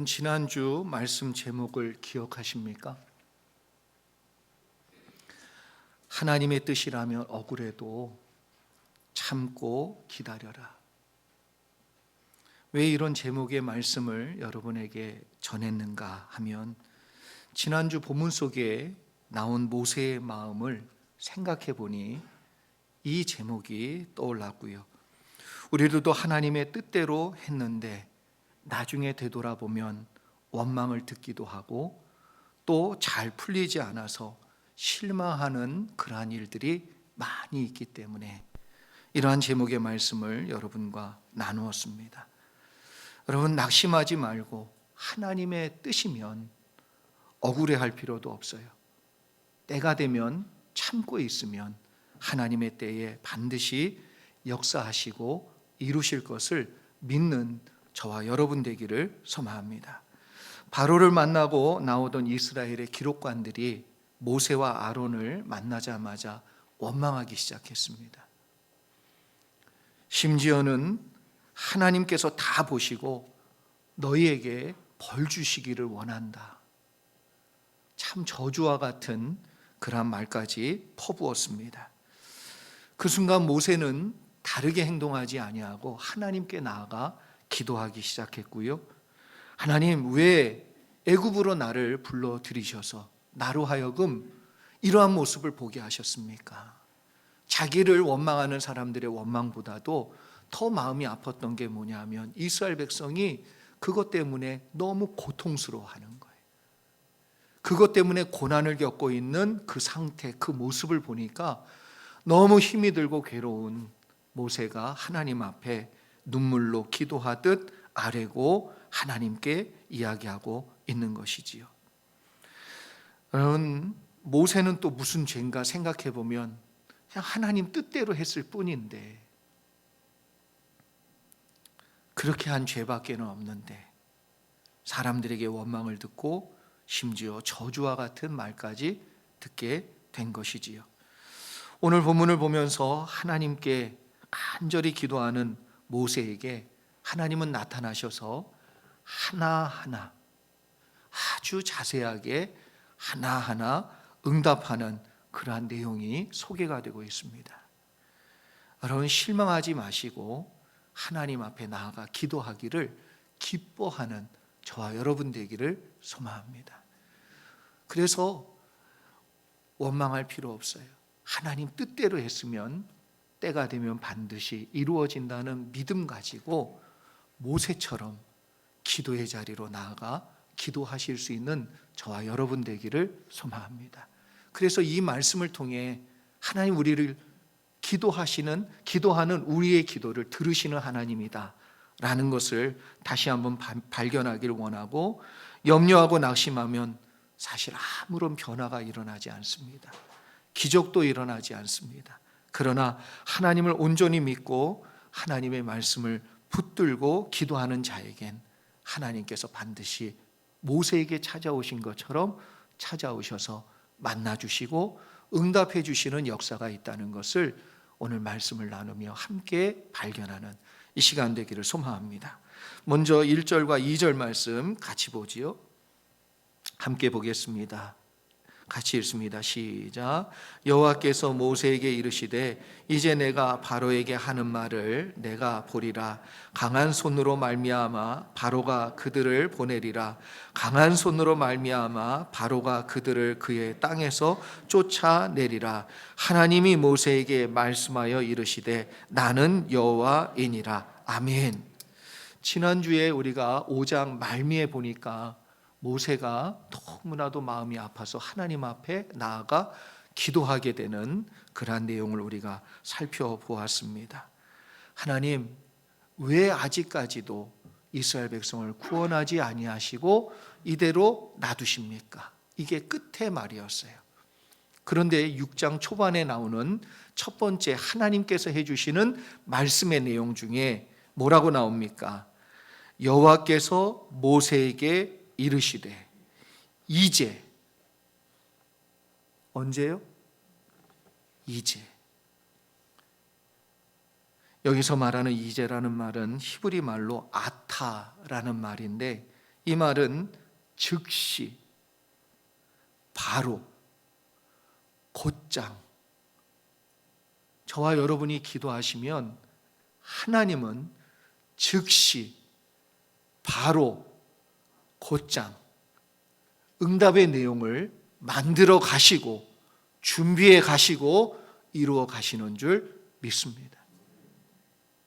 여러분, 지난주 말씀 제목을 기억하십니까? 하나님의 뜻이라면 억울해도 참고 기다려라. 왜 이런 제목의 말씀을 여러분에게 전했는가 하면, 지난주 본문 속에 나온 모세의 마음을 생각해 보니 이 제목이 떠올랐고요. 우리들도 하나님의 뜻대로 했는데 나중에 되돌아보면 원망을 듣기도 하고 또 잘 풀리지 않아서 실망하는 그러한 일들이 많이 있기 때문에 이러한 제목의 말씀을 여러분과 나누었습니다. 여러분, 낙심하지 말고 하나님의 뜻이면 억울해할 필요도 없어요. 때가 되면 참고 있으면 하나님의 때에 반드시 역사하시고 이루실 것을 믿는 저와 여러분 되기를 소망합니다. 바로를 만나고 나오던 이스라엘의 기록관들이 모세와 아론을 만나자마자 원망하기 시작했습니다. 심지어는 하나님께서 다 보시고 너희에게 벌 주시기를 원한다, 참 저주와 같은 그런 말까지 퍼부었습니다. 그 순간 모세는 다르게 행동하지 아니하고 하나님께 나아가 기도하기 시작했고요. 하나님, 왜 애굽으로 나를 불러들이셔서 나로 하여금 이러한 모습을 보게 하셨습니까? 자기를 원망하는 사람들의 원망보다도 더 마음이 아팠던 게 뭐냐 하면, 이스라엘 백성이 그것 때문에 너무 고통스러워하는 거예요. 그것 때문에 고난을 겪고 있는 그 상태, 그 모습을 보니까 너무 힘이 들고 괴로운 모세가 하나님 앞에 눈물로 기도하듯 아뢰고 하나님께 이야기하고 있는 것이지요. 여러분, 모세는 또 무슨 죄인가 생각해 보면 그냥 하나님 뜻대로 했을 뿐인데, 그렇게 한 죄밖에는 없는데 사람들에게 원망을 듣고 심지어 저주와 같은 말까지 듣게 된 것이지요. 오늘 본문을 보면서 하나님께 간절히 기도하는 모세에게 하나님은 나타나셔서 하나하나 아주 자세하게 하나하나 응답하는 그러한 내용이 소개가 되고 있습니다. 여러분, 실망하지 마시고 하나님 앞에 나아가 기도하기를 기뻐하는 저와 여러분 되기를 소망합니다. 그래서 원망할 필요 없어요. 하나님 뜻대로 했으면 때가 되면 반드시 이루어진다는 믿음 가지고 모세처럼 기도의 자리로 나아가 기도하실 수 있는 저와 여러분 되기를 소망합니다. 그래서 이 말씀을 통해 하나님, 우리를 기도하는 우리의 기도를 들으시는 하나님이다 라는 것을 다시 한번 발견하기를 원하고, 염려하고 낙심하면 사실 아무런 변화가 일어나지 않습니다. 기적도 일어나지 않습니다. 그러나 하나님을 온전히 믿고 하나님의 말씀을 붙들고 기도하는 자에겐 하나님께서 반드시 모세에게 찾아오신 것처럼 찾아오셔서 만나주시고 응답해 주시는 역사가 있다는 것을 오늘 말씀을 나누며 함께 발견하는 이 시간 되기를 소망합니다. 먼저 1절과 2절 말씀 같이 보지요. 함께 보겠습니다. 같이 읽습니다. 시작. 여호와께서 모세에게 이르시되 이제 내가 바로에게 하는 말을 내가 보리라. 강한 손으로 말미암아 바로가 그들을 보내리라. 강한 손으로 말미암아 바로가 그들을 그의 땅에서 쫓아내리라. 하나님이 모세에게 말씀하여 이르시되 나는 여호와이니라. 아멘. 지난주에 우리가 5장 말미에 보니까 모세가 너무나도 마음이 아파서 하나님 앞에 나아가 기도하게 되는 그러한 내용을 우리가 살펴보았습니다. 하나님, 왜 아직까지도 이스라엘 백성을 구원하지 아니하시고 이대로 놔두십니까? 이게 끝의 말이었어요. 그런데 6장 초반에 나오는 첫 번째 하나님께서 해주시는 말씀의 내용 중에 뭐라고 나옵니까? 여호와께서 모세에게 이르시되 이제, 언제요? 이제. 여기서 말하는 이제라는 말은 히브리 말로 아타라는 말인데, 이 말은 즉시, 바로, 곧장. 저와 여러분이 기도하시면 하나님은 즉시, 바로, 곧장 응답의 내용을 만들어 가시고 준비해 가시고 이루어 가시는 줄 믿습니다.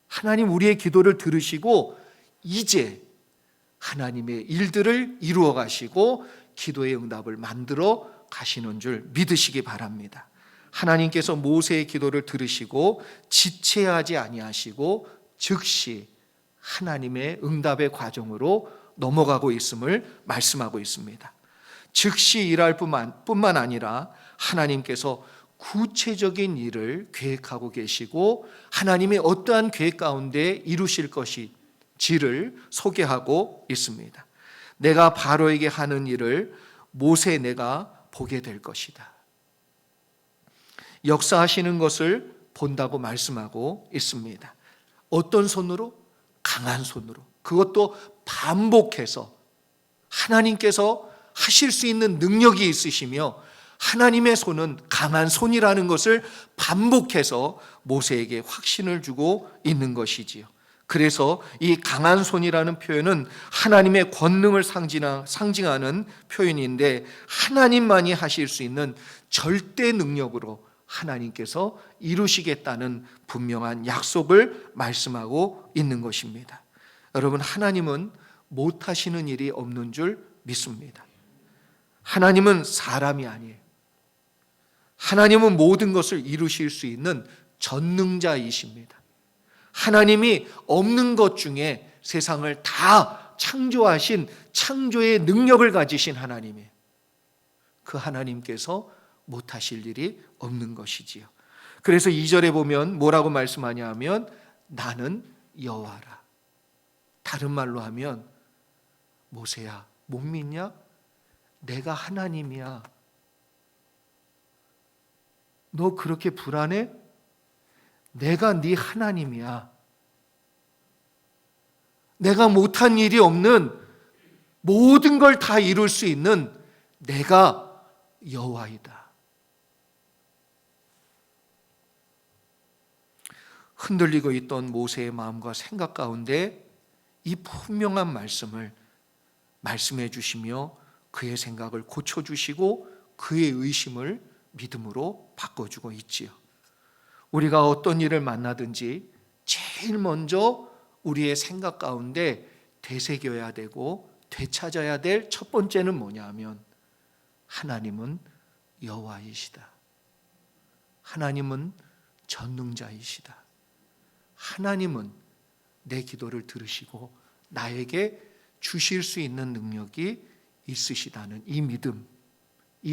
하나님 우리의 기도를 들으시고 이제 하나님의 일들을 이루어 가시고 기도의 응답을 만들어 가시는 줄 믿으시기 바랍니다. 하나님께서 모세의 기도를 들으시고 지체하지 아니하시고 즉시 하나님의 응답의 과정으로 넘어가고 있음을 말씀하고 있습니다. 즉시 일할 뿐만 아니라 하나님께서 구체적인 일을 계획하고 계시고 하나님의 어떠한 계획 가운데 이루실 것인지를 소개하고 있습니다. 내가 바로에게 하는 일을 모세 내가 보게 될 것이다. 역사하시는 것을 본다고 말씀하고 있습니다. 어떤 손으로? 강한 손으로. 그것도 반복해서 하나님께서 하실 수 있는 능력이 있으시며 하나님의 손은 강한 손이라는 것을 반복해서 모세에게 확신을 주고 있는 것이지요. 그래서 이 강한 손이라는 표현은 하나님의 권능을 상징하는 표현인데 하나님만이 하실 수 있는 절대 능력으로 하나님께서 이루시겠다는 분명한 약속을 말씀하고 있는 것입니다. 여러분, 하나님은 못하시는 일이 없는 줄 믿습니다. 하나님은 사람이 아니에요. 하나님은 모든 것을 이루실 수 있는 전능자이십니다. 하나님이 없는 것 중에 세상을 다 창조하신 창조의 능력을 가지신 하나님이에요. 그 하나님께서 못하실 일이 없는 것이지요. 그래서 2절에 보면 뭐라고 말씀하냐 하면 나는 여호와라. 다른 말로 하면 모세야, 못 믿냐? 내가 하나님이야. 너 그렇게 불안해? 내가 네 하나님이야. 내가 못한 일이 없는 모든 걸 다 이룰 수 있는 내가 여호와이다. 흔들리고 있던 모세의 마음과 생각 가운데 이 분명한 말씀을 말씀해 주시며 그의 생각을 고쳐주시고 그의 의심을 믿음으로 바꿔주고 있지요. 우리가 어떤 일을 만나든지 제일 먼저 우리의 생각 가운데 되새겨야 되고 되찾아야 될 첫 번째는 뭐냐 하면 하나님은 여호와이시다. 하나님은 전능자이시다. 하나님은 내 기도를 들으시고 나에게 주실 수 있는 능력이 있으시다는 이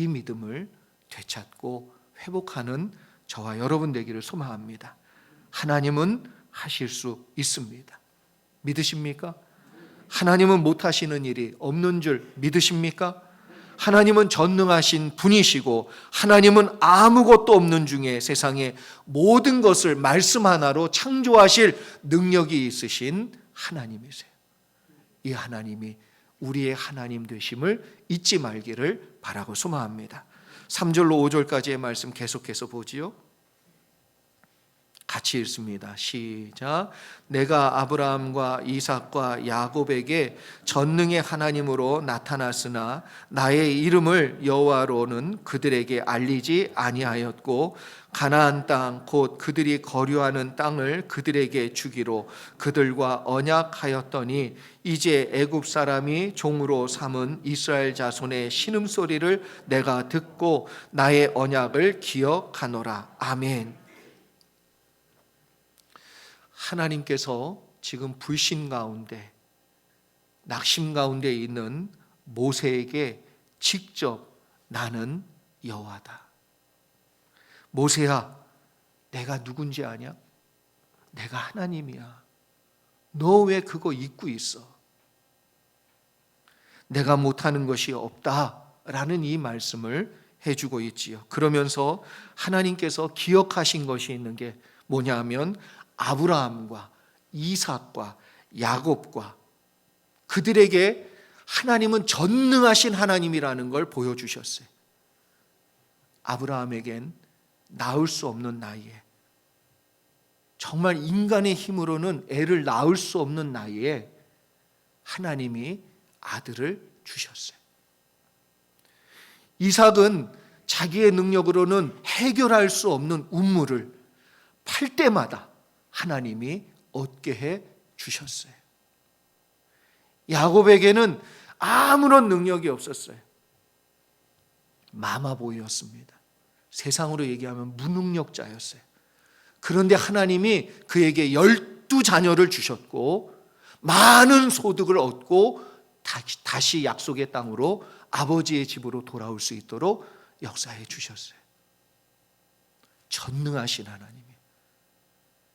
믿음을 되찾고 회복하는 저와 여러분 되기를 소망합니다. 하나님은 하실 수 있습니다. 믿으십니까? 하나님은 못하시는 일이 없는 줄 믿으십니까? 하나님은 전능하신 분이시고 하나님은 아무것도 없는 중에 세상의 모든 것을 말씀 하나로 창조하실 능력이 있으신 하나님이세요. 이 하나님이 우리의 하나님 되심을 잊지 말기를 바라고 소망합니다. 3절로 5절까지의 말씀 계속해서 보지요. 같이 읽습니다. 시작. 내가 아브라함과 이삭과 야곱에게 전능의 하나님으로 나타났으나 나의 이름을 여호와로는 그들에게 알리지 아니하였고 가나안 땅 곧 그들이 거류하는 땅을 그들에게 주기로 그들과 언약하였더니 이제 애굽 사람이 종으로 삼은 이스라엘 자손의 신음소리를 내가 듣고 나의 언약을 기억하노라. 아멘. 하나님께서 지금 불신 가운데 낙심 가운데 있는 모세에게 직접 나는 여호와다. 모세야, 내가 누군지 아냐? 내가 하나님이야. 너 왜 그거 잊고 있어? 내가 못하는 것이 없다라는 이 말씀을 해주고 있지요. 그러면서 하나님께서 기억하신 것이 있는 게 뭐냐 하면 아브라함과 이삭과 야곱과 그들에게 하나님은 전능하신 하나님이라는 걸 보여주셨어요. 아브라함에겐 낳을 수 없는 나이에, 정말 인간의 힘으로는 애를 낳을 수 없는 나이에 하나님이 아들을 주셨어요. 이삭은 자기의 능력으로는 해결할 수 없는 운물을 팔 때마다 하나님이 얻게 해 주셨어요. 야곱에게는 아무런 능력이 없었어요. 마마보이였습니다. 세상으로 얘기하면 무능력자였어요. 그런데 하나님이 그에게 12자녀를 주셨고 많은 소득을 얻고 다시 약속의 땅으로 아버지의 집으로 돌아올 수 있도록 역사해 주셨어요. 전능하신 하나님이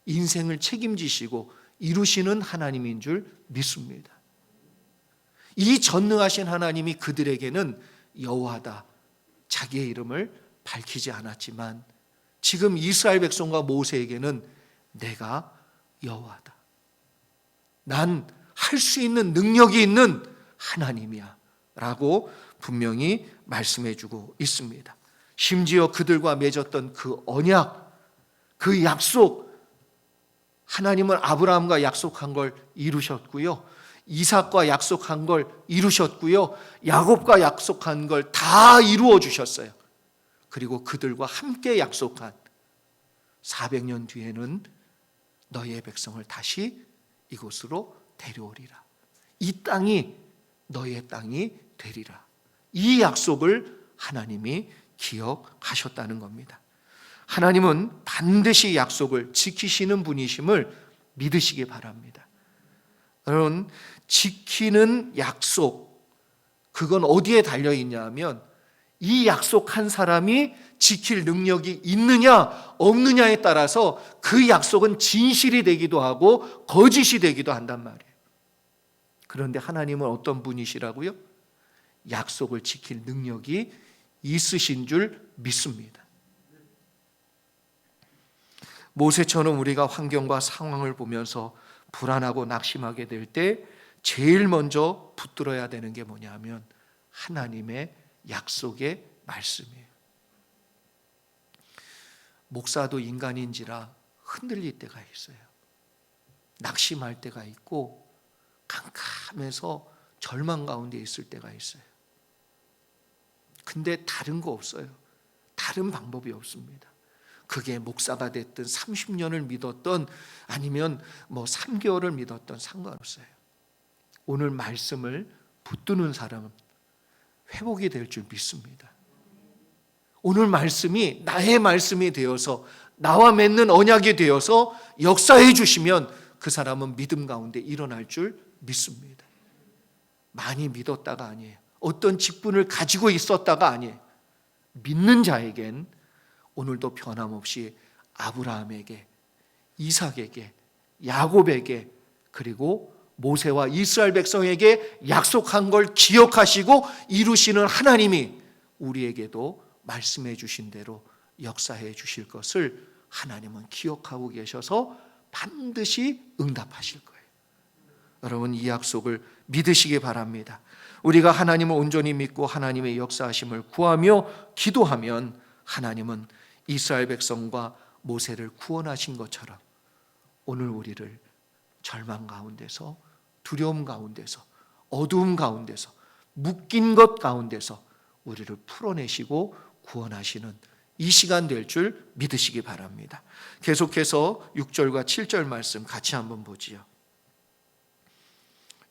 인생을 책임지시고 이루시는 하나님인 줄 믿습니다. 이 전능하신 하나님이 그들에게는 여호와다, 자기의 이름을 밝히지 않았지만 지금 이스라엘 백성과 모세에게는 내가 여호와다, 난 할 수 있는 능력이 있는 하나님이야 라고 분명히 말씀해 주고 있습니다. 심지어 그들과 맺었던 그 언약, 그 약속, 하나님은 아브라함과 약속한 걸 이루셨고요, 이삭과 약속한 걸 이루셨고요, 야곱과 약속한 걸 다 이루어 주셨어요. 그리고 그들과 함께 약속한 400년 뒤에는 너희의 백성을 다시 이곳으로 데려오리라. 이 땅이 너희의 땅이 되리라. 이 약속을 하나님이 기억하셨다는 겁니다. 하나님은 반드시 약속을 지키시는 분이심을 믿으시기 바랍니다. 여러분, 지키는 약속, 그건 어디에 달려있냐 하면 이 약속한 사람이 지킬 능력이 있느냐 없느냐에 따라서 그 약속은 진실이 되기도 하고 거짓이 되기도 한단 말이에요. 그런데 하나님은 어떤 분이시라고요? 약속을 지킬 능력이 있으신 줄 믿습니다. 모세처럼 우리가 환경과 상황을 보면서 불안하고 낙심하게 될 때 제일 먼저 붙들어야 되는 게 뭐냐면 하나님의 약속의 말씀이에요. 목사도 인간인지라 흔들릴 때가 있어요. 낙심할 때가 있고 캄캄해서 절망 가운데 있을 때가 있어요. 근데 다른 거 없어요. 다른 방법이 없습니다. 그게 목사가 됐든 30년을 믿었던 아니면 3개월을 믿었던 상관없어요. 오늘 말씀을 붙드는 사람은 회복이 될 줄 믿습니다. 오늘 말씀이 나의 말씀이 되어서 나와 맺는 언약이 되어서 역사해 주시면 그 사람은 믿음 가운데 일어날 줄 믿습니다. 많이 믿었다가 아니에요. 어떤 직분을 가지고 있었다가 아니에요. 믿는 자에겐 오늘도 변함없이 아브라함에게, 이삭에게, 야곱에게, 그리고 모세와 이스라엘 백성에게 약속한 걸 기억하시고 이루시는 하나님이 우리에게도 말씀해 주신 대로 역사해 주실 것을 하나님은 기억하고 계셔서 반드시 응답하실 거예요. 여러분, 이 약속을 믿으시기 바랍니다. 우리가 하나님을 온전히 믿고 하나님의 역사하심을 구하며 기도하면 하나님은 이스라엘 백성과 모세를 구원하신 것처럼 오늘 우리를 절망 가운데서, 두려움 가운데서, 어두움 가운데서, 묶인 것 가운데서 우리를 풀어내시고 구원하시는 이 시간 될 줄 믿으시기 바랍니다. 계속해서 6절과 7절 말씀 같이 한번 보지요.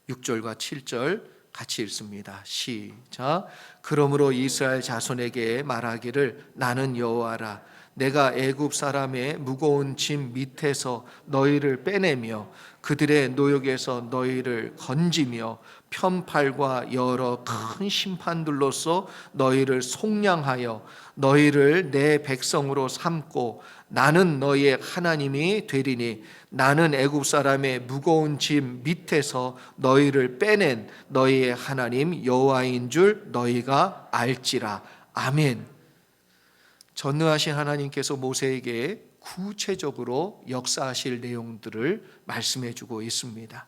6절과 7절 같이 읽습니다. 시작. 그러므로 이스라엘 자손에게 말하기를 나는 여호와라. 내가 애굽 사람의 무거운 짐 밑에서 너희를 빼내며 그들의 노역에서 너희를 건지며 편팔과 여러 큰 심판들로서 너희를 속량하여 너희를 내 백성으로 삼고 나는 너희의 하나님이 되리니 나는 애굽 사람의 무거운 짐 밑에서 너희를 빼낸 너희의 하나님 여호와인 줄 너희가 알지라. 아멘. 전능하신 하나님께서 모세에게 구체적으로 역사하실 내용들을 말씀해 주고 있습니다.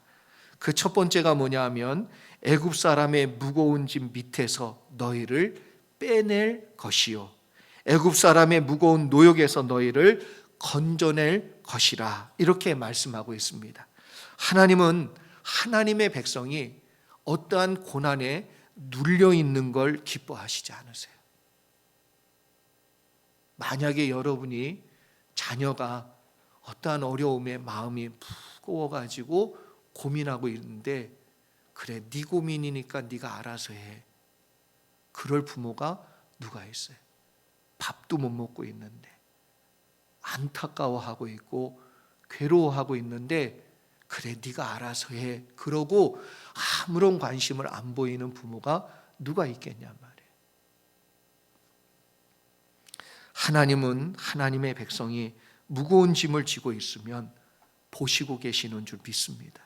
그 첫 번째가 뭐냐 하면 애굽 사람의 무거운 짐 밑에서 너희를 빼낼 것이요 애굽 사람의 무거운 노역에서 너희를 건져낼 것이라, 이렇게 말씀하고 있습니다. 하나님은 하나님의 백성이 어떠한 고난에 눌려 있는 걸 기뻐하시지 않으세요. 만약에 여러분이 자녀가 어떠한 어려움에 마음이 무거워가지고 고민하고 있는데, 그래 네 고민이니까 네가 알아서 해, 그럴 부모가 누가 있어요? 밥도 못 먹고 있는데 안타까워하고 있고 괴로워하고 있는데 그래 네가 알아서 해, 그러고 아무런 관심을 안 보이는 부모가 누가 있겠냔 말이에요. 하나님은 하나님의 백성이 무거운 짐을 지고 있으면 보시고 계시는 줄 믿습니다.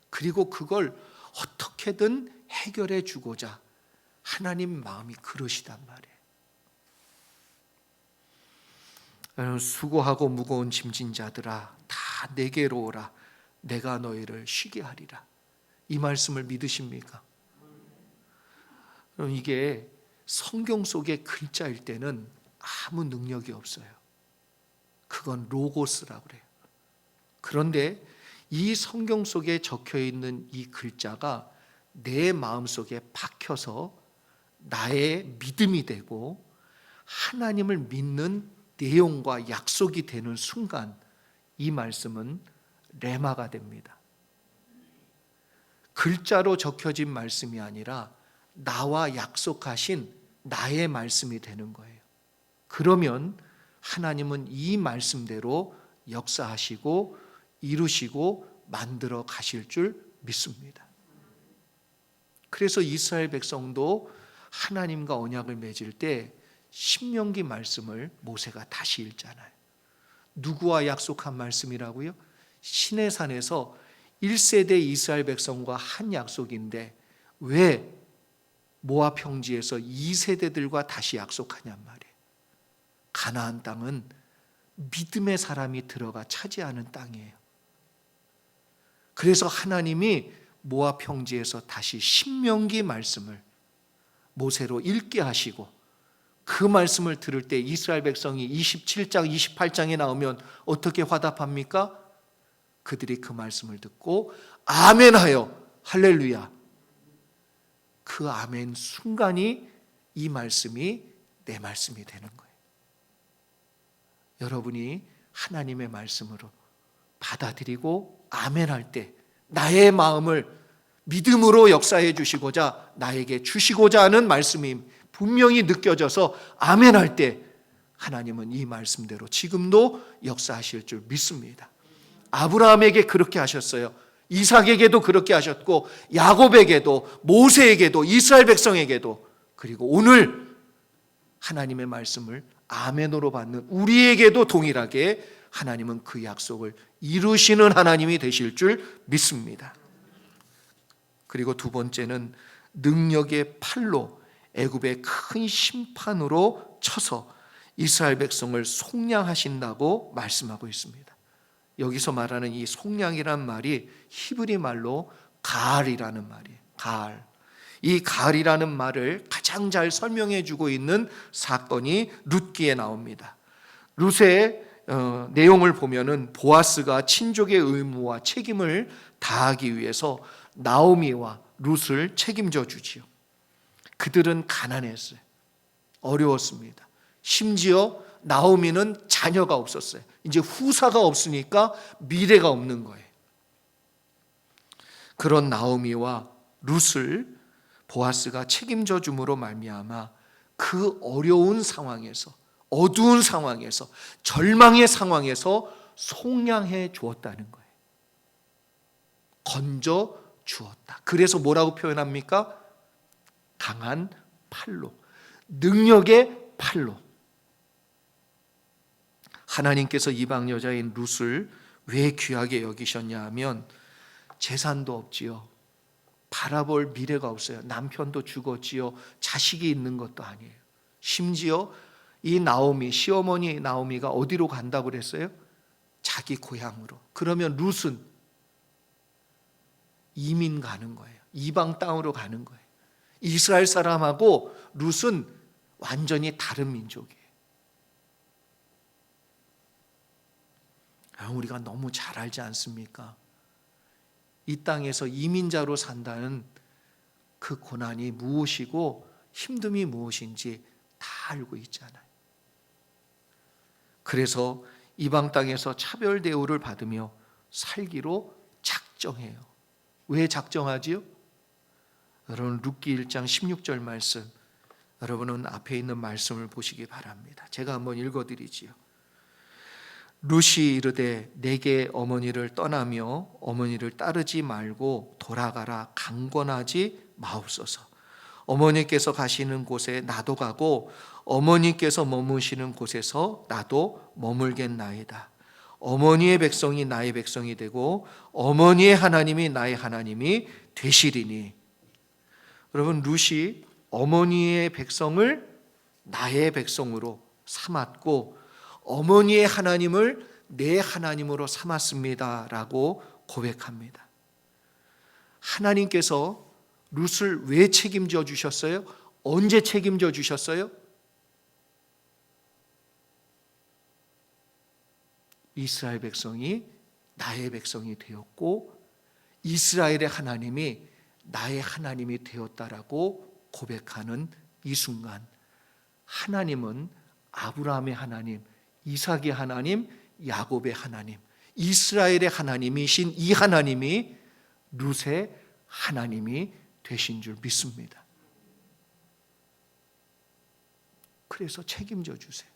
그리고 그걸 어떻게든 해결해 주고자 하나님 마음이 그러시단 말이에요. 수고하고 무거운 짐진 자들아 다 내게로 오라, 내가 너희를 쉬게 하리라. 이 말씀을 믿으십니까? 이게 성경 속의 글자일 때는 아무 능력이 없어요. 그건 로고스라고 그래요. 그런데 이 성경 속에 적혀 있는 이 글자가 내 마음속에 박혀서 나의 믿음이 되고 하나님을 믿는 내용과 약속이 되는 순간 이 말씀은 레마가 됩니다. 글자로 적혀진 말씀이 아니라 나와 약속하신 나의 말씀이 되는 거예요. 그러면 하나님은 이 말씀대로 역사하시고 이루시고 만들어 가실 줄 믿습니다. 그래서 이스라엘 백성도 하나님과 언약을 맺을 때 신명기 말씀을 모세가 다시 읽잖아요. 누구와 약속한 말씀이라고요? 시내산에서 1세대 이스라엘 백성과 한 약속인데 왜 모압 평지에서 2세대들과 다시 약속하냔 말이에요. 가나안 땅은 믿음의 사람이 들어가 차지하는 땅이에요. 그래서 하나님이 모압 평지에서 다시 신명기 말씀을 모세로 읽게 하시고, 그 말씀을 들을 때 이스라엘 백성이 27장 28장에 나오면 어떻게 화답합니까? 그들이 그 말씀을 듣고 아멘하여 할렐루야, 그 아멘 순간이 이 말씀이 내 말씀이 되는 거예요. 여러분이 하나님의 말씀으로 받아들이고 아멘할 때 나의 마음을 믿음으로 역사해 주시고자 나에게 주시고자 하는 말씀이 분명히 느껴져서 아멘할 때 하나님은 이 말씀대로 지금도 역사하실 줄 믿습니다. 아브라함에게 그렇게 하셨어요. 이삭에게도 그렇게 하셨고 야곱에게도 모세에게도 이스라엘 백성에게도, 그리고 오늘 하나님의 말씀을 아멘으로 받는 우리에게도 동일하게 하나님은 그 약속을 이루시는 하나님이 되실 줄 믿습니다. 그리고 두 번째는 능력의 팔로 애굽의 큰 심판으로 쳐서 이스라엘 백성을 속량하신다고 말씀하고 있습니다. 여기서 말하는 이 속량이란 말이 히브리 말로 가알이라는 말이에요. 가알. 이 가알이라는 말을 가장 잘 설명해 주고 있는 사건이 룻기에 나옵니다. 룻의 내용을 보면은 보아스가 친족의 의무와 책임을 다하기 위해서 나오미와 룻을 책임져 주지요. 그들은 가난했어요. 어려웠습니다. 심지어 나오미는 자녀가 없었어요. 이제 후사가 없으니까 미래가 없는 거예요. 그런 나오미와 룻을 보아스가 책임져 줌으로 말미암아 그 어려운 상황에서, 어두운 상황에서, 절망의 상황에서 속량해 주었다는 거예요. 건져 주었다. 그래서 뭐라고 표현합니까? 강한 팔로, 능력의 팔로. 하나님께서 이방 여자인 룻을 왜 귀하게 여기셨냐 하면 재산도 없지요, 바라볼 미래가 없어요. 남편도 죽었지요, 자식이 있는 것도 아니에요. 심지어 이 나오미, 시어머니 나오미가 어디로 간다고 그랬어요? 자기 고향으로. 그러면 룻은 이민 가는 거예요. 이방 땅으로 가는 거예요. 이스라엘 사람하고 룻은 완전히 다른 민족이에요. 우리가 너무 잘 알지 않습니까? 이 땅에서 이민자로 산다는 그 고난이 무엇이고 힘듦이 무엇인지 다 알고 있잖아요. 그래서 이방 땅에서 차별 대우를 받으며 살기로 작정해요. 왜 작정하지요? 여러분 룻기 1장 16절 말씀, 여러분은 앞에 있는 말씀을 보시기 바랍니다. 제가 한번 읽어드리지요. 룻이 이르되 내게 어머니를 떠나며 어머니를 따르지 말고 돌아가라 강권하지 마옵소서. 어머니께서 가시는 곳에 나도 가고 어머니께서 머무시는 곳에서 나도 머물겠나이다. 어머니의 백성이 나의 백성이 되고 어머니의 하나님이 나의 하나님이 되시리니. 여러분 룻이 어머니의 백성을 나의 백성으로 삼았고 어머니의 하나님을 내 하나님으로 삼았습니다라고 고백합니다. 하나님께서 룻을 왜 책임져 주셨어요? 언제 책임져 주셨어요? 이스라엘 백성이 나의 백성이 되었고 이스라엘의 하나님이 나의 하나님이 되었다라고 고백하는 이 순간, 하나님은 아브라함의 하나님, 이삭의 하나님, 야곱의 하나님, 이스라엘의 하나님이신 이 하나님이 룻의 하나님이 되신 줄 믿습니다. 그래서 책임져 주세요.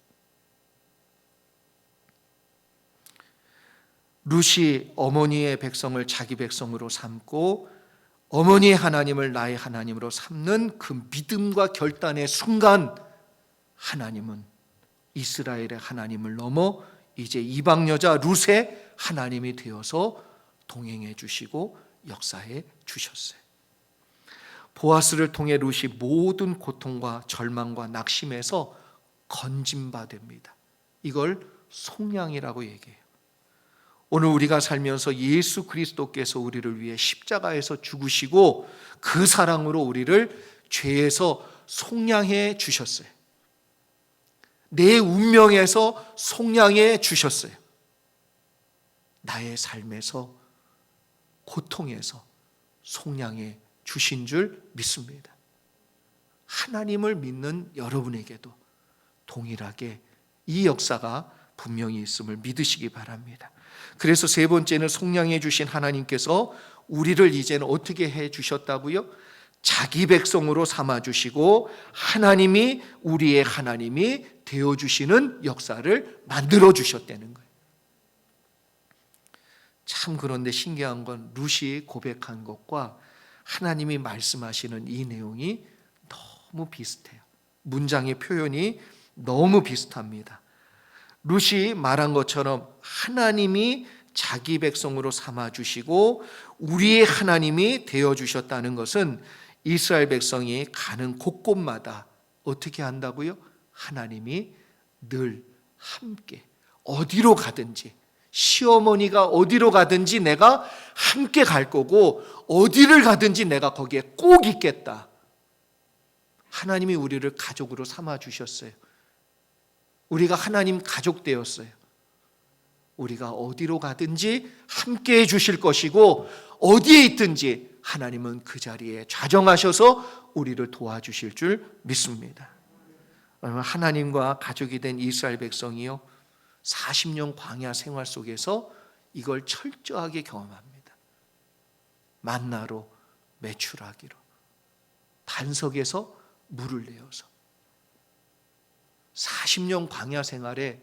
룻이 어머니의 백성을 자기 백성으로 삼고 어머니의 하나님을 나의 하나님으로 삼는 그 믿음과 결단의 순간, 하나님은 이스라엘의 하나님을 넘어 이제 이방 여자 룻의 하나님이 되어서 동행해 주시고 역사해 주셨어요. 보아스를 통해 룻이 모든 고통과 절망과 낙심에서 건진받습니다. 이걸 속량이라고 얘기해요. 오늘 우리가 살면서 예수 그리스도께서 우리를 위해 십자가에서 죽으시고 그 사랑으로 우리를 죄에서 속량해 주셨어요. 내 운명에서 속량해 주셨어요. 나의 삶에서 고통에서 속량해 주신 줄 믿습니다. 하나님을 믿는 여러분에게도 동일하게 이 역사가 분명히 있음을 믿으시기 바랍니다. 그래서 세 번째는 속량해 주신 하나님께서 우리를 이제는 어떻게 해 주셨다고요? 자기 백성으로 삼아 주시고 하나님이 우리의 하나님이 되어 주시는 역사를 만들어 주셨다는 거예요. 참 그런데 신기한 건 룻이 고백한 것과 하나님이 말씀하시는 이 내용이 너무 비슷해요. 문장의 표현이 너무 비슷합니다. 룻이 말한 것처럼 하나님이 자기 백성으로 삼아주시고 우리의 하나님이 되어주셨다는 것은 이스라엘 백성이 가는 곳곳마다 어떻게 한다고요? 하나님이 늘 함께 어디로 가든지, 시어머니가 어디로 가든지 내가 함께 갈 거고 어디를 가든지 내가 거기에 꼭 있겠다. 하나님이 우리를 가족으로 삼아주셨어요. 우리가 하나님 가족 되었어요. 우리가 어디로 가든지 함께 해 주실 것이고 어디에 있든지 하나님은 그 자리에 좌정하셔서 우리를 도와주실 줄 믿습니다. 하나님과 가족이 된 이스라엘 백성이요 40년 광야 생활 속에서 이걸 철저하게 경험합니다. 만나로 매출하기로, 반석에서 물을 내어서 40년 광야 생활에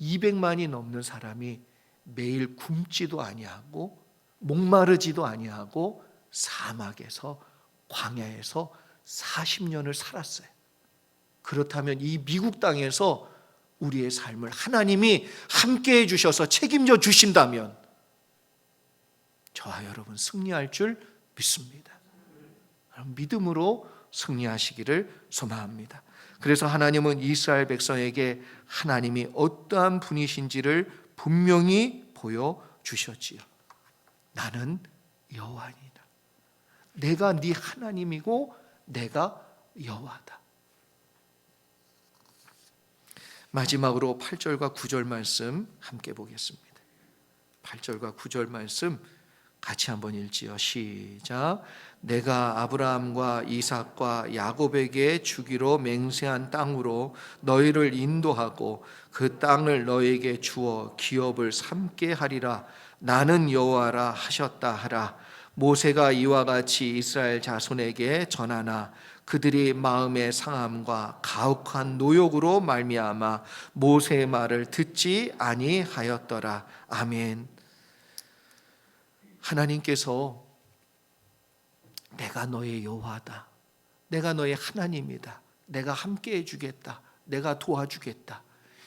200만이 넘는 사람이 매일 굶지도 아니하고 목마르지도 아니하고 사막에서 광야에서 40년을 살았어요. 그렇다면 이 미국 땅에서 우리의 삶을 하나님이 함께 해주셔서 책임져 주신다면 저와 여러분 승리할 줄 믿습니다. 믿음으로 승리하시기를 소망합니다. 그래서 하나님은 이스라엘 백성에게 하나님이 어떠한 분이신지를 분명히 보여주셨지요. 나는 여호와이다. 내가 네 하나님이고 내가 여호와다. 마지막으로 8절과 9절 말씀 함께 보겠습니다. 8절과 9절 말씀 같이 한번 읽지요. 시작. 내가 아브라함과 이삭과 야곱에게 주기로 맹세한 땅으로 너희를 인도하고 그 땅을 너희에게 주어 기업을 삼게 하리라. 나는 여호와라 하셨다 하라. 모세가 이와 같이 이스라엘 자손에게 전하나 그들이 마음의 상함과 가혹한 노욕으로 말미암아 모세의 말을 듣지 아니하였더라. 아멘. 하나님께서 내가 너의 여호와다, 내가 너의 하나님이다, 내가 함께 해주겠다, 내가 도와주겠다,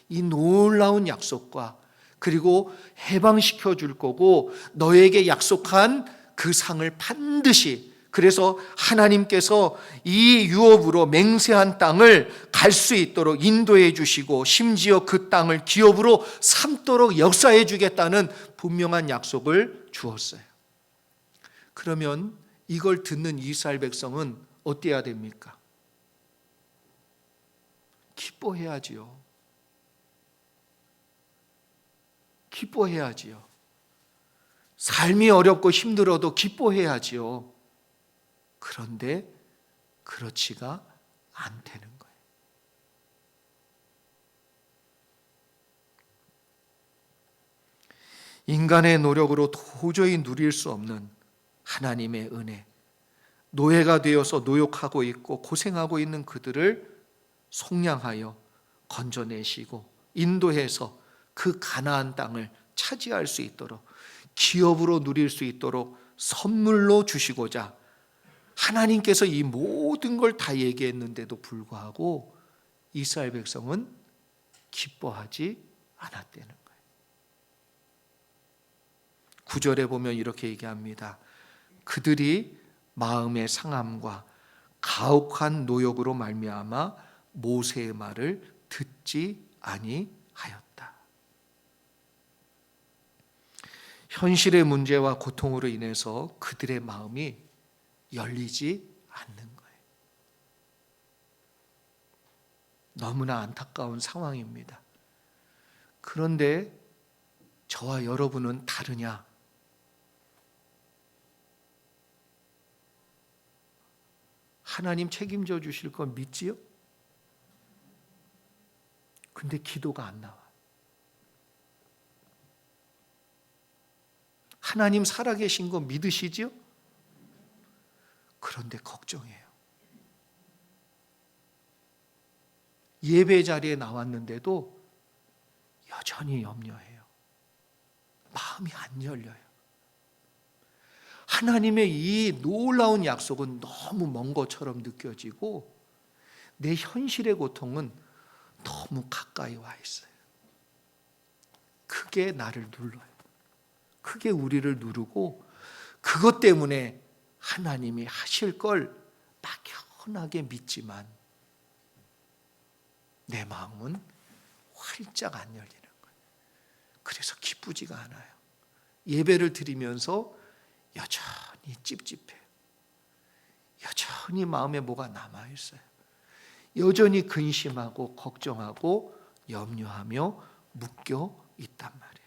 이 놀라운 약속과 그리고 해방시켜 줄 거고 너에게 약속한 그 상을 반드시, 그래서 하나님께서 이 유업으로 맹세한 땅을 갈 수 있도록 인도해 주시고 심지어 그 땅을 기업으로 삼도록 역사해 주겠다는 분명한 약속을 주었어요. 그러면 이걸 듣는 이스라엘 백성은 어때야 됩니까? 기뻐해야지요. 기뻐해야지요. 삶이 어렵고 힘들어도 기뻐해야지요. 그런데 그렇지가 않다는 거예요. 인간의 노력으로 도저히 누릴 수 없는 하나님의 은혜, 노예가 되어서 노역하고 있고 고생하고 있는 그들을 속량하여 건져내시고 인도해서 그 가나안 땅을 차지할 수 있도록, 기업으로 누릴 수 있도록 선물로 주시고자 하나님께서 이 모든 걸 다 얘기했는데도 불구하고 이스라엘 백성은 기뻐하지 않았다는 거예요. 9절에 보면 이렇게 얘기합니다. 그들이 마음의 상함과 가혹한 노역으로 말미암아 모세의 말을 듣지 아니하였다. 현실의 문제와 고통으로 인해서 그들의 마음이 열리지 않는 거예요. 너무나 안타까운 상황입니다. 그런데 저와 여러분은 다르냐? 하나님 책임져 주실 건 믿지요? 근데 기도가 안 나와. 하나님 살아계신 거 믿으시지요? 그런데 걱정해요. 예배 자리에 나왔는데도 여전히 염려해요. 마음이 안 열려요. 하나님의 이 놀라운 약속은 너무 먼 것처럼 느껴지고 내 현실의 고통은 너무 가까이 와 있어요. 크게 나를 눌러요. 크게 우리를 누르고 그것 때문에 하나님이 하실 걸 막연하게 믿지만 내 마음은 활짝 안 열리는 거예요. 그래서 기쁘지가 않아요. 예배를 드리면서 여전히 찝찝해요. 여전히 마음에 뭐가 남아있어요. 여전히 근심하고 걱정하고 염려하며 묶여 있단 말이에요.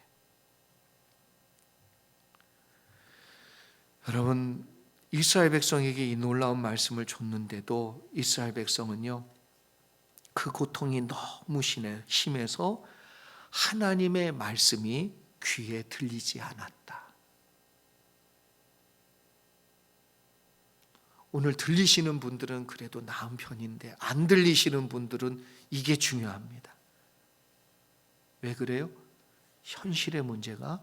여러분, 이스라엘 백성에게 이 놀라운 말씀을 줬는데도 이스라엘 백성은요, 그 고통이 너무 심해서 하나님의 말씀이 귀에 들리지 않았다. 오늘 들리시는 분들은 그래도 나은 편인데 안 들리시는 분들은 이게 중요합니다. 왜 그래요? 현실의 문제가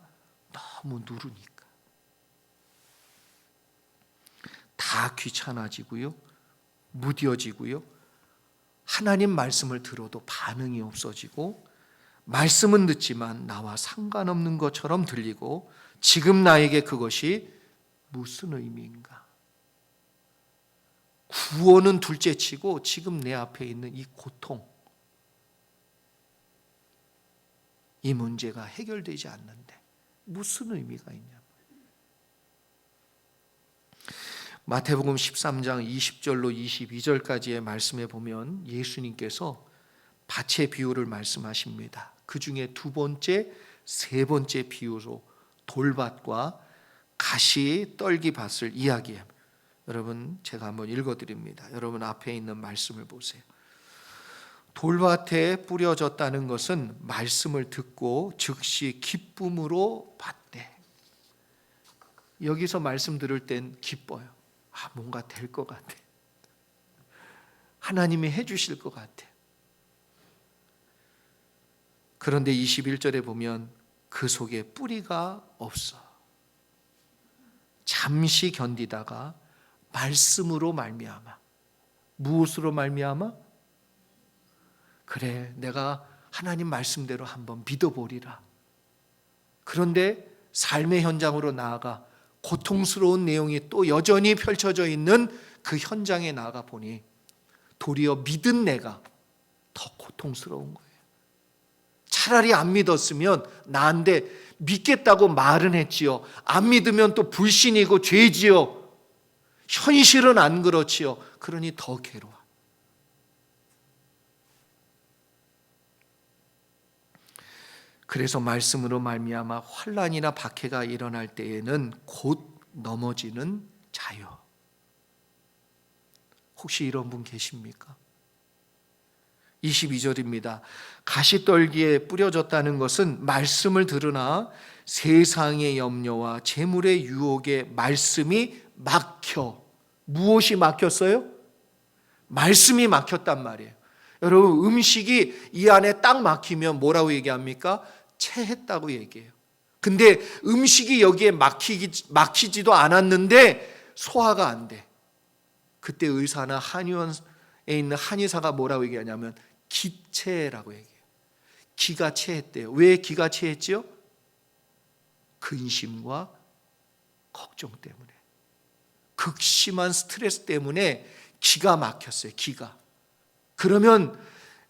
너무 누르니까. 다 귀찮아지고요, 무뎌지고요, 하나님 말씀을 들어도 반응이 없어지고 말씀은 듣지만 나와 상관없는 것처럼 들리고 지금 나에게 그것이 무슨 의미인가? 구원은 둘째치고 지금 내 앞에 있는 이 고통, 이 문제가 해결되지 않는데 무슨 의미가 있냐? 마태복음 13장 20절로 22절까지의 말씀에 보면 예수님께서 밭의 비유를 말씀하십니다. 그 중에 두 번째, 세 번째 비유로 돌밭과 가시 떨기 밭을 이야기해요. 여러분, 제가 한번 읽어드립니다. 여러분 앞에 있는 말씀을 보세요. 돌밭에 뿌려졌다는 것은 말씀을 듣고 즉시 기쁨으로 받되, 여기서 말씀 들을 땐 기뻐요. 뭔가 될 것 같아. 하나님이 해주실 것 같아. 그런데 21절에 보면 그 속에 뿌리가 없어. 잠시 견디다가 말씀으로 말미암아. 무엇으로 말미암아? 그래, 내가 하나님 말씀대로 한번 믿어보리라. 그런데 삶의 현장으로 나아가 고통스러운 내용이 또 여전히 펼쳐져 있는 그 현장에 나아가 보니 도리어 믿은 내가 더 고통스러운 거예요. 차라리 안 믿었으면 나한테 믿겠다고 말은 했지요. 안 믿으면 또 불신이고 죄지요. 현실은 안 그렇지요. 그러니 더 괴로워. 그래서 말씀으로 말미암아 환난이나 박해가 일어날 때에는 곧 넘어지는 자요. 혹시 이런 분 계십니까? 22절입니다. 가시떨기에 뿌려졌다는 것은 말씀을 들으나 세상의 염려와 재물의 유혹에 말씀이 막혀. 무엇이 막혔어요? 말씀이 막혔단 말이에요. 여러분, 음식이 이 안에 딱 막히면 뭐라고 얘기합니까? 체했다고 얘기해요. 근데 음식이 여기에 막히지도 않았는데 소화가 안 돼. 그때 의사나 한의원에 있는 한의사가 뭐라고 얘기하냐면 기체라고 얘기해요. 기가 체했대요. 왜 기가 체했죠? 근심과 걱정 때문에, 극심한 스트레스 때문에 기가 막혔어요. 기가. 그러면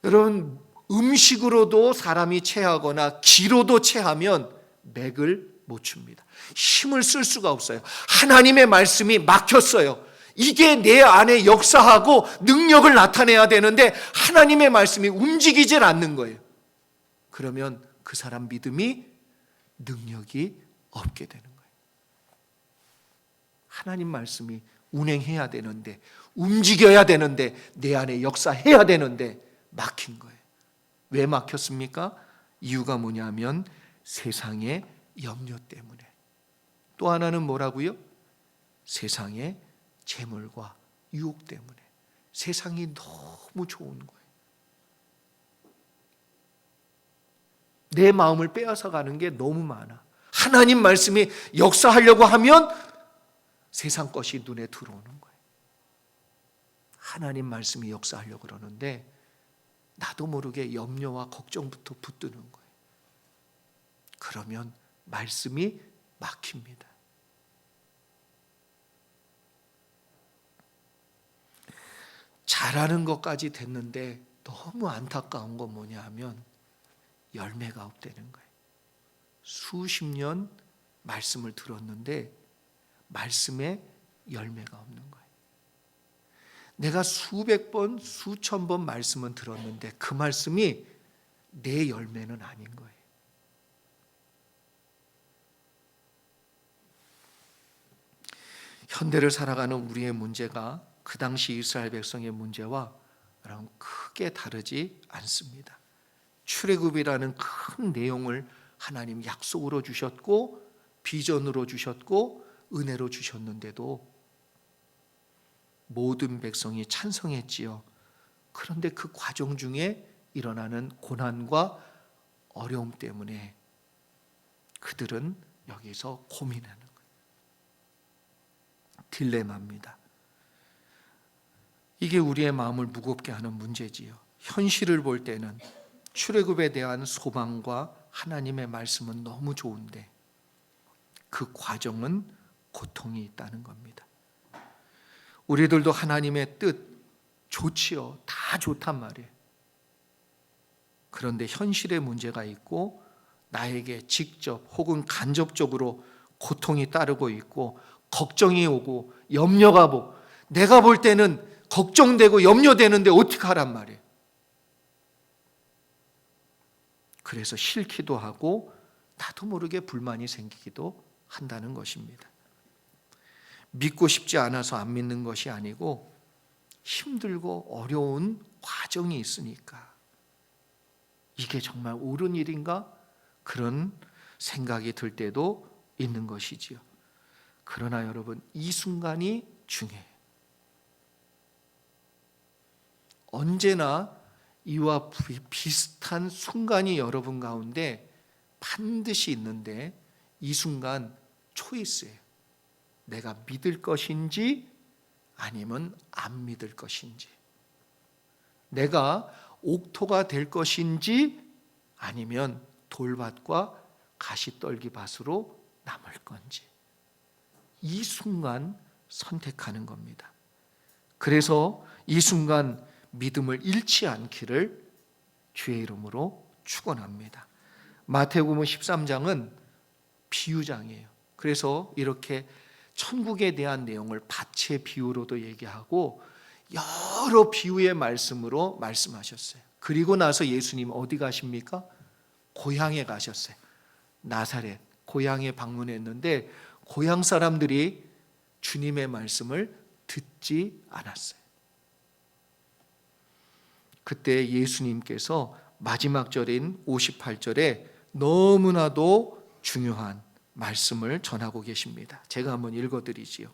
여러분, 음식으로도 사람이 체하거나 기로도 체하면 맥을 못 춥니다. 힘을 쓸 수가 없어요. 하나님의 말씀이 막혔어요. 이게 내 안에 역사하고 능력을 나타내야 되는데 하나님의 말씀이 움직이질 않는 거예요. 그러면 그 사람 믿음이 능력이 없게 되는 거예요. 하나님 말씀이 운행해야 되는데, 움직여야 되는데, 내 안에 역사해야 되는데 막힌 거예요. 왜 막혔습니까? 이유가 뭐냐면 세상의 염려 때문에. 또 하나는 뭐라고요? 세상의 재물과 유혹 때문에. 세상이 너무 좋은 거예요. 내 마음을 빼앗아 가는 게 너무 많아. 하나님 말씀이 역사하려고 하면 세상 것이 눈에 들어오는 거예요. 하나님 말씀이 역사하려고 그러는데 나도 모르게 염려와 걱정부터 붙드는 거예요. 그러면 말씀이 막힙니다. 잘하는 것까지 됐는데 너무 안타까운 건 뭐냐 하면 열매가 없다는 거예요. 수십 년 말씀을 들었는데 말씀에 열매가 없는 거예요. 내가 수백 번, 수천 번 말씀은 들었는데 그 말씀이 내 열매는 아닌 거예요. 현대를 살아가는 우리의 문제가 그 당시 이스라엘 백성의 문제와 크게 다르지 않습니다. 출애굽이라는 큰 내용을 하나님 약속으로 주셨고 비전으로 주셨고 은혜로 주셨는데도 모든 백성이 찬성했지요. 그런데 그 과정 중에 일어나는 고난과 어려움 때문에 그들은 여기서 고민하는 거예요. 딜레마입니다. 이게 우리의 마음을 무겁게 하는 문제지요. 현실을 볼 때는 출애굽에 대한 소망과 하나님의 말씀은 너무 좋은데 그 과정은 고통이 있다는 겁니다. 우리들도 하나님의 뜻 좋지요. 다 좋단 말이에요. 그런데 현실의 문제가 있고 나에게 직접 혹은 간접적으로 고통이 따르고 있고 걱정이 오고 염려가 오고 내가 볼 때는 걱정되고 염려되는데 어떻게 하란 말이에요. 그래서 싫기도 하고 나도 모르게 불만이 생기기도 한다는 것입니다. 믿고 싶지 않아서 안 믿는 것이 아니고 힘들고 어려운 과정이 있으니까 이게 정말 옳은 일인가? 그런 생각이 들 때도 있는 것이지요. 그러나 여러분, 이 순간이 중요해요. 언제나 이와 비슷한 순간이 여러분 가운데 반드시 있는데 이 순간 초이스예요. 내가 믿을 것인지 아니면 안 믿을 것인지, 내가 옥토가 될 것인지 아니면 돌밭과 가시떨기밭으로 남을 건지, 이 순간 선택하는 겁니다. 그래서 이 순간 믿음을 잃지 않기를 주의 이름으로 축원합니다. 마태복음 13장은 비유장이에요. 그래서 이렇게 천국에 대한 내용을 밭의 비유로도 얘기하고 여러 비유의 말씀으로 말씀하셨어요. 그리고 나서 예수님 어디 가십니까? 고향에 가셨어요. 나사렛 고향에 방문했는데 고향 사람들이 주님의 말씀을 듣지 않았어요. 그때 예수님께서 마지막 절인 58절에 너무나도 중요한 말씀을 전하고 계십니다. 제가 한번 읽어드리지요.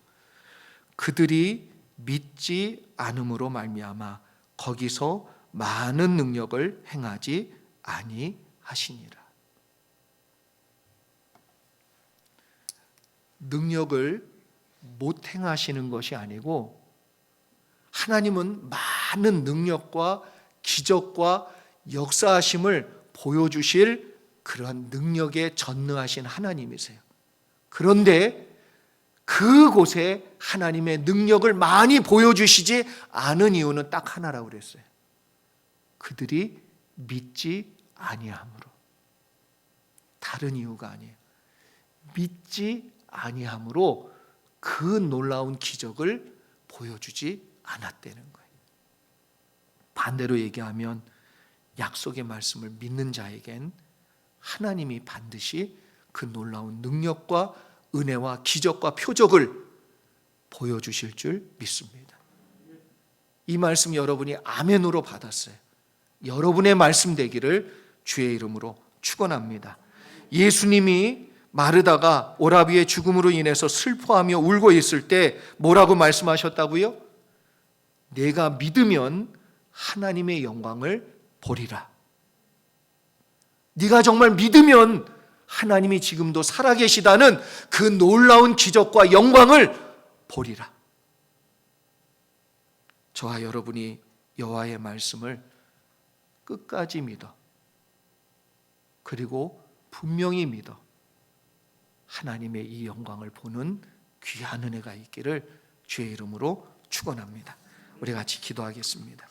그들이 믿지 않음으로 말미암아 거기서 많은 능력을 행하지 아니하시니라. 능력을 못 행하시는 것이 아니고 하나님은 많은 능력과 기적과 역사하심을 보여주실 그러한 능력에 전능하신 하나님이세요. 그런데 그곳에 하나님의 능력을 많이 보여주시지 않은 이유는 딱 하나라고 그랬어요. 그들이 믿지 아니함으로. 다른 이유가 아니에요. 믿지 아니함으로 그 놀라운 기적을 보여주지 않았다는 거예요. 반대로 얘기하면 약속의 말씀을 믿는 자에겐 하나님이 반드시 그 놀라운 능력과 은혜와 기적과 표적을 보여주실 줄 믿습니다. 이 말씀 여러분이 아멘으로 받았어요. 여러분의 말씀 되기를 주의 이름으로 축원합니다. 예수님이 마르다가 오라비의 죽음으로 인해서 슬퍼하며 울고 있을 때 뭐라고 말씀하셨다고요? 내가 믿으면 하나님의 영광을 보리라. 네가 정말 믿으면 하나님이 지금도 살아계시다는 그 놀라운 기적과 영광을 보리라. 저와 여러분이 여호와의 말씀을 끝까지 믿어, 그리고 분명히 믿어 하나님의 이 영광을 보는 귀한 은혜가 있기를 주의 이름으로 축원합니다. 우리 같이 기도하겠습니다.